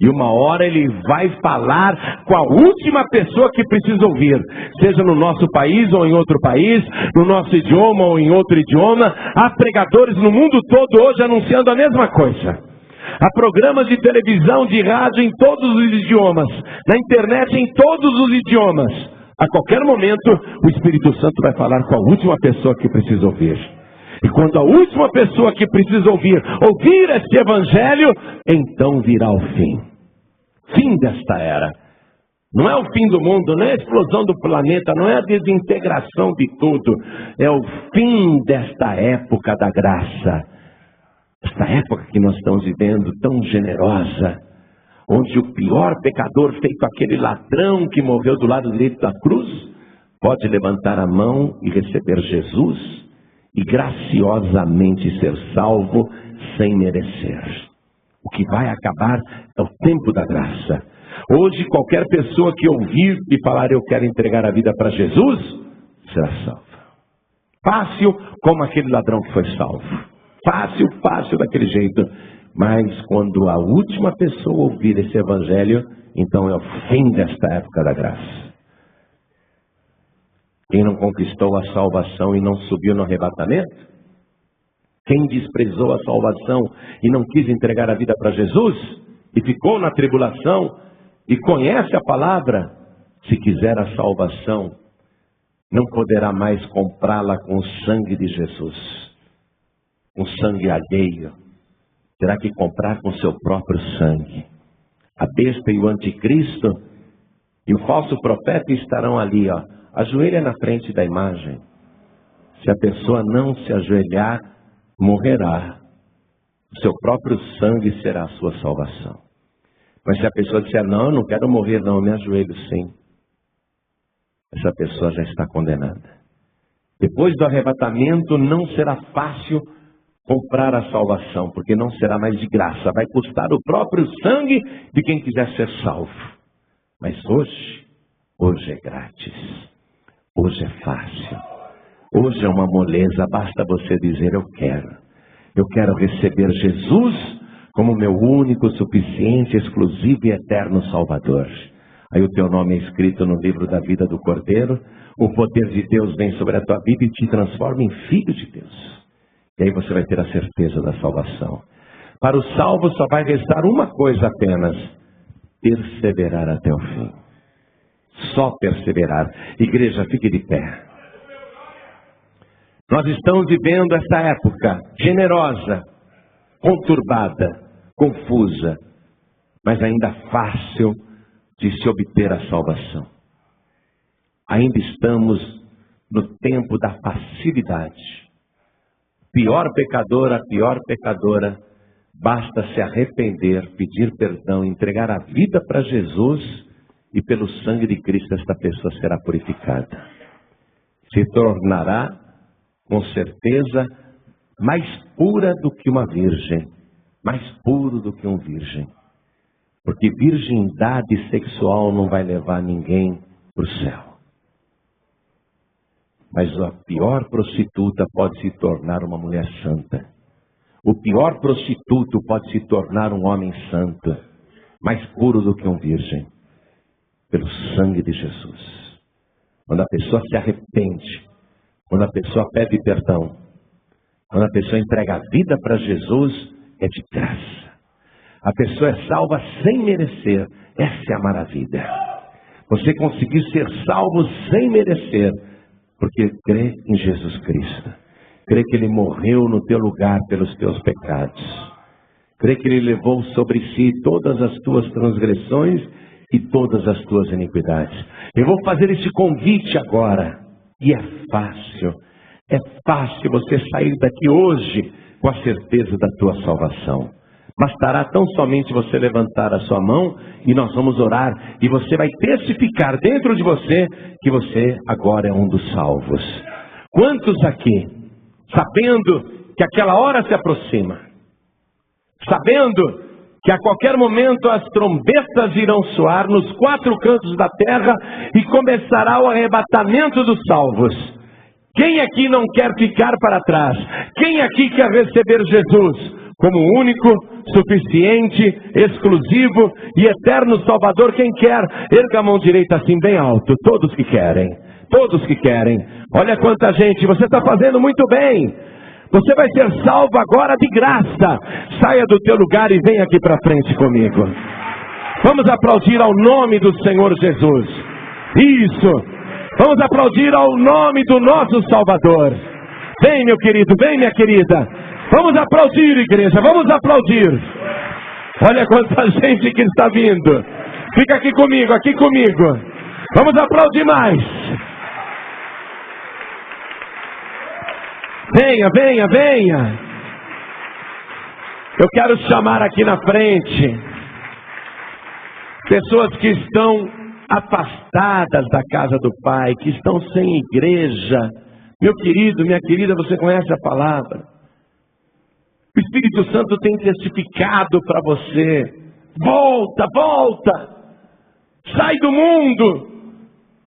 E uma hora ele vai falar com a última pessoa que precisa ouvir. Seja no nosso país ou em outro país, no nosso idioma ou em outro idioma. Há pregadores no mundo todo hoje anunciando a mesma coisa. Há programas de televisão, de rádio em todos os idiomas. Na internet em todos os idiomas. A qualquer momento o Espírito Santo vai falar com a última pessoa que precisa ouvir. E quando a última pessoa que precisa ouvir este evangelho, então virá o fim. Fim desta era. Não é o fim do mundo, não é a explosão do planeta, não é a desintegração de tudo. É o fim desta época da graça. Esta época que nós estamos vivendo, tão generosa, onde o pior pecador, feito aquele ladrão que morreu do lado direito da cruz, pode levantar a mão e receber Jesus e graciosamente ser salvo sem merecer. O que vai acabar é o tempo da graça. Hoje qualquer pessoa que ouvir e falar eu quero entregar a vida para Jesus, será salvo. Fácil como aquele ladrão que foi salvo. Fácil daquele jeito. Mas quando a última pessoa ouvir esse evangelho, então é o fim desta época da graça. Quem não conquistou a salvação e não subiu no arrebatamento? Quem desprezou a salvação e não quis entregar a vida para Jesus? E ficou na tribulação e conhece a palavra? Se quiser a salvação, não poderá mais comprá-la com o sangue de Jesus. Com sangue alheio. Terá que comprar com seu próprio sangue. A besta e o anticristo e o falso profeta estarão ali, ó. Ajoelha na frente da imagem. Se a pessoa não se ajoelhar, morrerá. O seu próprio sangue será a sua salvação. Mas se a pessoa disser, não, eu não quero morrer não, eu me ajoelho sim. Essa pessoa já está condenada. Depois do arrebatamento não será fácil comprar a salvação, porque não será mais de graça. Vai custar o próprio sangue de quem quiser ser salvo. Mas hoje é grátis. Hoje é fácil. Hoje é uma moleza. Basta você dizer, eu quero. Eu quero receber Jesus como meu único, suficiente, exclusivo e eterno Salvador. Aí o teu nome é escrito no livro da vida do Cordeiro. O poder de Deus vem sobre a tua vida e te transforma em filho de Deus. E aí você vai ter a certeza da salvação. Para o salvo só vai restar uma coisa apenas: perseverar até o fim. Só perseverar. Igreja, fique de pé. Nós estamos vivendo essa época generosa, conturbada, confusa, mas ainda fácil de se obter a salvação. ainda estamos no tempo da facilidade. Pior pecador, a pior pecadora, basta se arrepender, pedir perdão, entregar a vida para Jesus e pelo sangue de Cristo esta pessoa será purificada. Se tornará, com certeza, mais pura do que uma virgem, mais puro do que um virgem. Porque virgindade sexual não vai levar ninguém para o céu. Mas a pior prostituta pode se tornar uma mulher santa. O pior prostituto pode se tornar um homem santo, mais puro do que um virgem, pelo sangue de Jesus. Quando a pessoa se arrepende, quando a pessoa pede perdão, quando a pessoa entrega a vida para Jesus, é de graça. A pessoa é salva sem merecer. Essa é a maravilha. Você conseguir ser salvo sem merecer, porque crê em Jesus Cristo. Crê que Ele morreu no teu lugar pelos teus pecados. Crê que Ele levou sobre si todas as tuas transgressões e todas as tuas iniquidades. Eu vou fazer esse convite agora. E é fácil. É fácil você sair daqui hoje com a certeza da tua salvação. Bastará tão somente você levantar a sua mão e nós vamos orar. E você vai testificar dentro de você que você agora é um dos salvos. Quantos aqui, sabendo que aquela hora se aproxima, sabendo que a qualquer momento as trombetas irão soar nos 4 cantos da terra e começará o arrebatamento dos salvos. Quem aqui não quer ficar para trás? Quem aqui quer receber Jesus como único, suficiente, exclusivo e eterno Salvador? Quem quer, erga a mão direita assim bem alto. Todos que querem, todos que querem. Olha quanta gente, você está fazendo muito bem. Você vai ser salvo agora de graça. Saia do teu lugar e venha aqui para frente comigo. Vamos aplaudir ao nome do Senhor Jesus. Isso. Vamos aplaudir ao nome do nosso Salvador. Vem, meu querido, vem, minha querida. Vamos aplaudir, igreja, vamos aplaudir. Olha quanta gente que está vindo. Fica aqui comigo, aqui comigo. Vamos aplaudir mais. Venha, venha, venha. Eu quero chamar aqui na frente pessoas que estão afastadas da casa do Pai, que estão sem igreja. Meu querido, minha querida, você conhece a palavra. O Espírito Santo tem testificado para você. Volta, volta. Sai do mundo.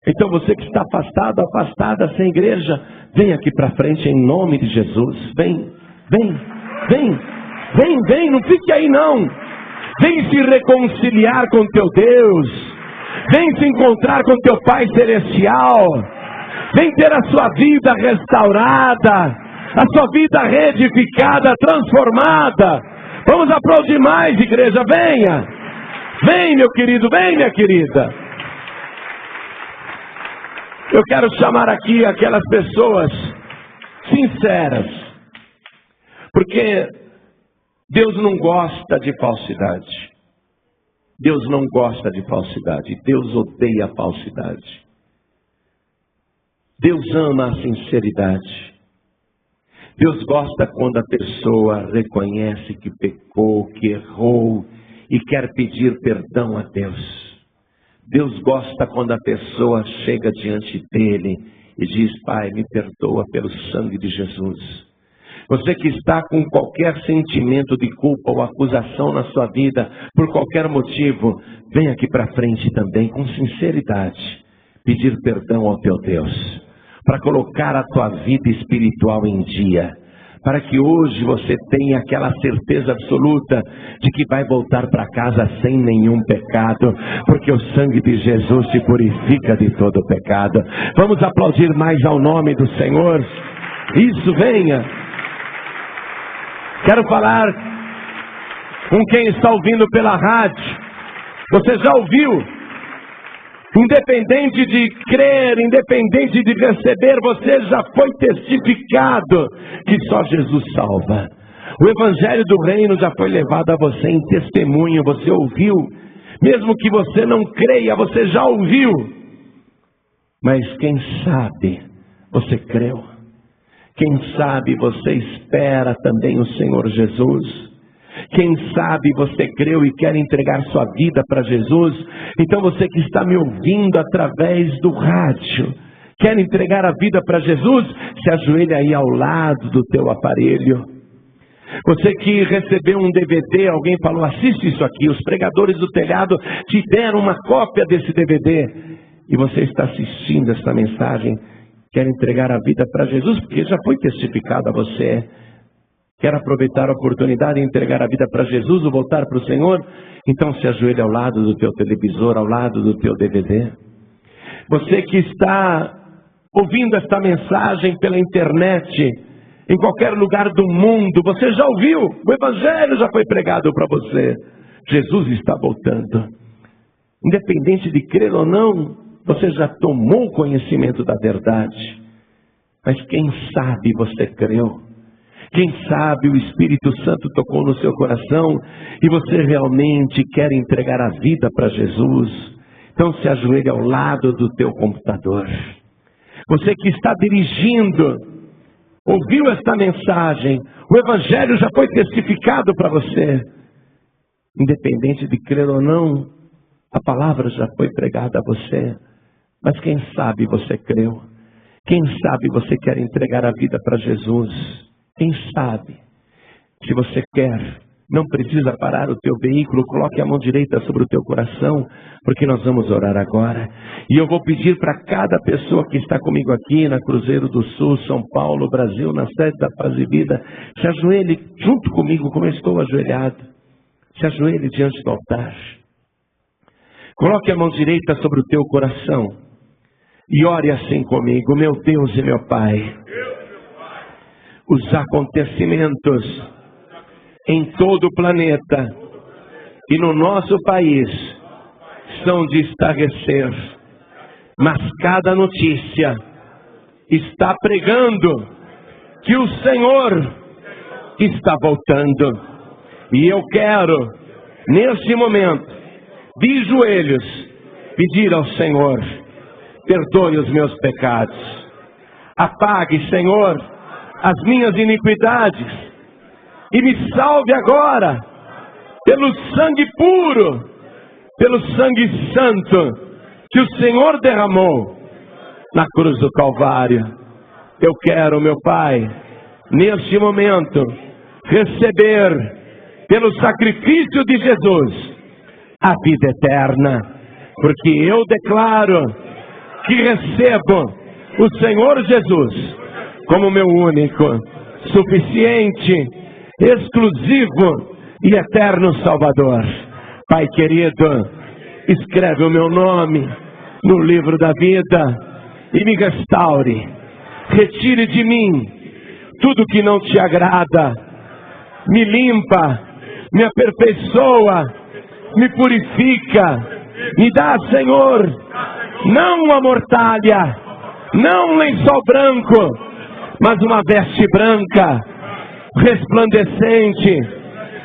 Então você que está afastado, afastada, sem igreja, vem aqui para frente em nome de Jesus. Vem, vem, vem, vem, vem, não fique aí não. Vem se reconciliar com teu Deus. Vem se encontrar com teu Pai Celestial. Vem ter a sua vida restaurada, a sua vida reedificada, transformada. Vamos aplaudir mais, igreja, venha. Vem, meu querido, vem, minha querida. Eu quero chamar aqui aquelas pessoas sinceras, porque Deus não gosta de falsidade. Deus não gosta de falsidade. Deus odeia a falsidade. Deus ama a sinceridade. Deus gosta quando a pessoa reconhece que pecou, que errou e quer pedir perdão a Deus. Deus gosta quando a pessoa chega diante dele e diz: Pai, me perdoa pelo sangue de Jesus. Você que está com qualquer sentimento de culpa ou acusação na sua vida, por qualquer motivo, vem aqui para frente também com sinceridade, pedir perdão ao teu Deus, para colocar a tua vida espiritual em dia, para que hoje você tenha aquela certeza absoluta de que vai voltar para casa sem nenhum pecado, porque o sangue de Jesus te purifica de todo pecado. Vamos aplaudir mais ao nome do Senhor. Isso, venha. Quero falar com quem está ouvindo pela rádio. Você já ouviu? Independente de crer, independente de receber, você já foi testificado que só Jesus salva. O Evangelho do Reino já foi levado a você em testemunho, você ouviu. Mesmo que você não creia, você já ouviu. Mas quem sabe você creu? Quem sabe você espera também o Senhor Jesus? Quem sabe você creu e quer entregar sua vida para Jesus? Então você que está me ouvindo através do rádio, quer entregar a vida para Jesus? Se ajoelha aí ao lado do teu aparelho. Você que recebeu um DVD, alguém falou, assiste isso aqui, os pregadores do telhado te deram uma cópia desse DVD. E você está assistindo essa mensagem, quer entregar a vida para Jesus, porque já foi testificado a você. Quer aproveitar a oportunidade de entregar a vida para Jesus ou voltar para o Senhor? Então se ajoelha ao lado do teu televisor, ao lado do teu DVD. Você que está ouvindo esta mensagem pela internet, em qualquer lugar do mundo, você já ouviu, o Evangelho já foi pregado para você. Jesus está voltando. Independente de crer ou não, você já tomou conhecimento da verdade. Mas quem sabe você creu? Quem sabe o Espírito Santo tocou no seu coração e você realmente quer entregar a vida para Jesus? Então se ajoelhe ao lado do teu computador. Você que está dirigindo, ouviu esta mensagem, o Evangelho já foi testificado para você. Independente de crer ou não, a palavra já foi pregada a você. Mas quem sabe você creu? Quem sabe você quer entregar a vida para Jesus? Quem sabe? Se você quer, não precisa parar o teu veículo, coloque a mão direita sobre o teu coração, porque nós vamos orar agora. E eu vou pedir para cada pessoa que está comigo aqui na Cruzeiro do Sul, São Paulo, Brasil, na sede da Paz e Vida, se ajoelhe junto comigo, como eu estou ajoelhado. Se ajoelhe diante do altar. Coloque a mão direita sobre o teu coração e ore assim comigo: meu Deus e meu Pai, os acontecimentos em todo o planeta e no nosso país são de estarrecer, mas cada notícia está pregando que o Senhor está voltando. E eu quero, neste momento, de joelhos, pedir ao Senhor: perdoe os meus pecados, apague, Senhor, as minhas iniquidades, e me salve agora, pelo sangue puro, pelo sangue santo, que o Senhor derramou na cruz do Calvário. Eu quero, meu Pai, neste momento, receber, pelo sacrifício de Jesus, a vida eterna, porque eu declaro que recebo o Senhor Jesus como meu único, suficiente, exclusivo e eterno Salvador. Pai querido, escreve o meu nome no livro da vida e me restaure. Retire de mim tudo que não te agrada. Me limpa, me aperfeiçoa, me purifica. Me dá, Senhor, não uma mortalha, não um lençol branco, mas uma veste branca, resplandecente,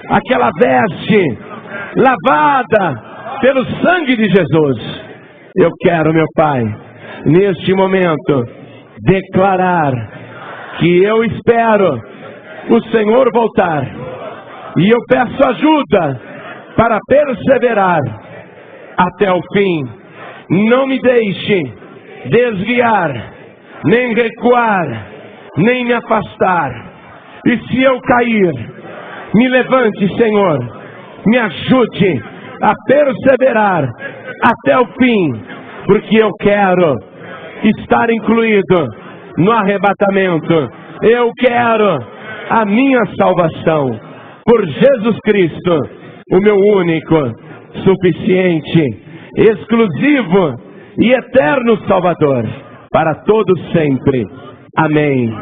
aquela veste lavada pelo sangue de Jesus. Eu quero, meu Pai, neste momento, declarar que eu espero o Senhor voltar, e eu peço ajuda para perseverar até o fim. Não me deixe desviar, nem recuar, nem me afastar. E se eu cair, me levante, Senhor, me ajude a perseverar até o fim, porque eu quero estar incluído no arrebatamento. Eu quero a minha salvação por Jesus Cristo, o meu único, suficiente, exclusivo e eterno Salvador, para todos sempre. Amém.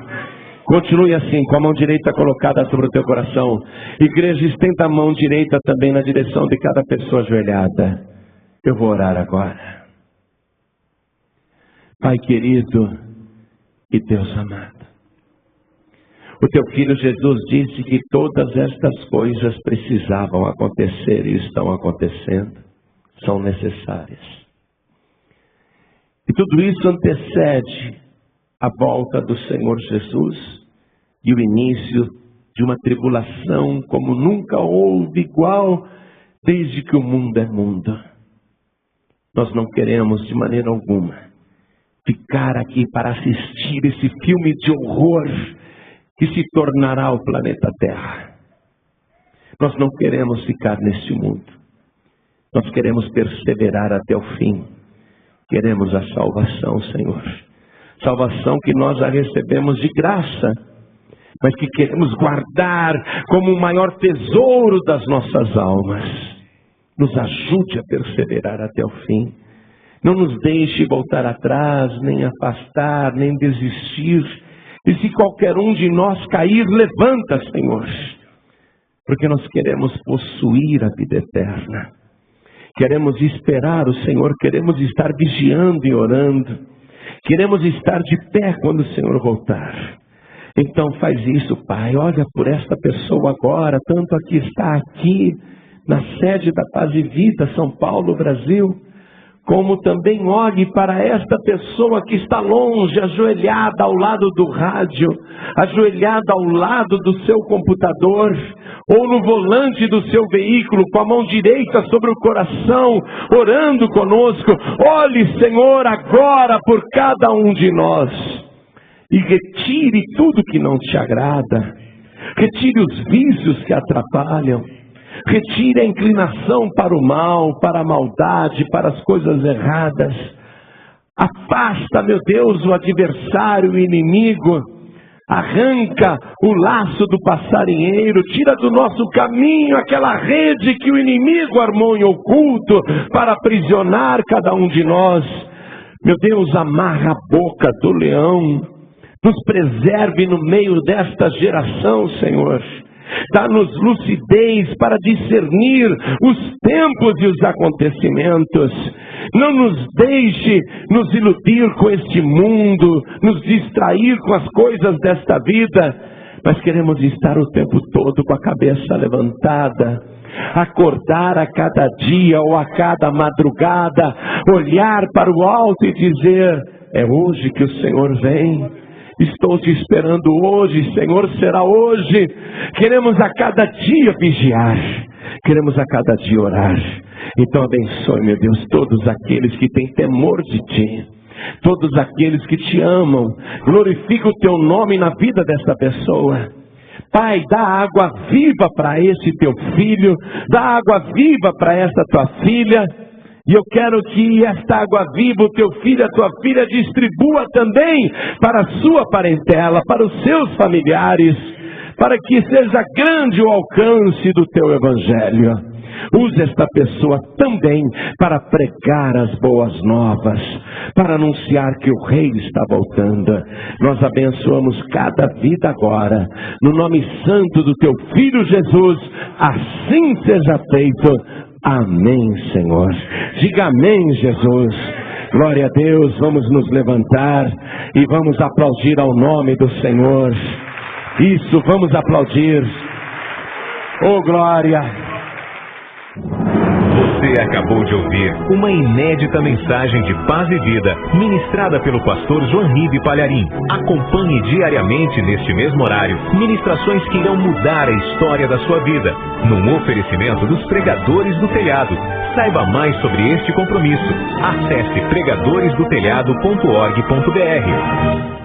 Continue assim, com a mão direita colocada sobre o teu coração. Igreja, estenda a mão direita também na direção de cada pessoa ajoelhada. Eu vou orar agora. Pai querido e Deus amado, o teu Filho Jesus disse que todas estas coisas precisavam acontecer e estão acontecendo, são necessárias. E tudo isso antecede a volta do Senhor Jesus e o início de uma tribulação como nunca houve igual desde que o mundo é mundo. Nós não queremos de maneira alguma ficar aqui para assistir esse filme de horror que se tornará o planeta Terra. Nós não queremos ficar neste mundo. Nós queremos perseverar até o fim. Queremos a salvação, Senhor. Salvação que nós já recebemos de graça, mas que queremos guardar como o maior tesouro das nossas almas. Nos ajude a perseverar até o fim. Não nos deixe voltar atrás, nem afastar, nem desistir. E se qualquer um de nós cair, levanta, Senhor. Porque nós queremos possuir a vida eterna. Queremos esperar o Senhor, queremos estar vigiando e orando. Queremos estar de pé quando o Senhor voltar. Então faz isso, Pai. Olha por esta pessoa agora, tanto a que está aqui na sede da Paz e Vida, São Paulo, Brasil, como também olhe para esta pessoa que está longe, ajoelhada ao lado do rádio, ajoelhada ao lado do seu computador, ou no volante do seu veículo, com a mão direita sobre o coração, orando conosco. Olhe, Senhor, agora por cada um de nós, e retire tudo que não te agrada, retire os vícios que atrapalham, retire a inclinação para o mal, para a maldade, para as coisas erradas. Afasta, meu Deus, o adversário, o inimigo. Arranca o laço do passarinheiro, tira do nosso caminho aquela rede que o inimigo armou em oculto para aprisionar cada um de nós. Meu Deus, amarra a boca do leão, nos preserve no meio desta geração, Senhor. Dá-nos lucidez para discernir os tempos e os acontecimentos. Não nos deixe nos iludir com este mundo, nos distrair com as coisas desta vida. Mas queremos estar o tempo todo com a cabeça levantada, acordar a cada dia ou a cada madrugada, olhar para o alto e dizer: é hoje que o Senhor vem. Estou te esperando hoje, Senhor, será hoje. Queremos a cada dia vigiar, queremos a cada dia orar. Então abençoe, meu Deus, todos aqueles que têm temor de Ti, todos aqueles que Te amam. Glorifica o Teu nome na vida dessa pessoa. Pai, dá água viva para esse Teu filho, dá água viva para essa Tua filha. E eu quero que esta água viva, o teu filho, a tua filha, distribua também para a sua parentela, para os seus familiares, para que seja grande o alcance do teu evangelho. Use esta pessoa também para pregar as boas novas, para anunciar que o Rei está voltando. Nós abençoamos cada vida agora, no nome santo do teu Filho Jesus. Assim seja feito. Amém, Senhor. Diga amém, Jesus. Glória a Deus. Vamos nos levantar e vamos aplaudir ao nome do Senhor. Isso, vamos aplaudir. Oh, glória. Você acabou de ouvir uma inédita mensagem de paz e vida, ministrada pelo pastor Joannibe Palharim. Acompanhe diariamente neste mesmo horário, ministrações que irão mudar a história da sua vida, num oferecimento dos Pregadores do Telhado. Saiba mais sobre este compromisso. Acesse pregadoresdotelhado.org.br.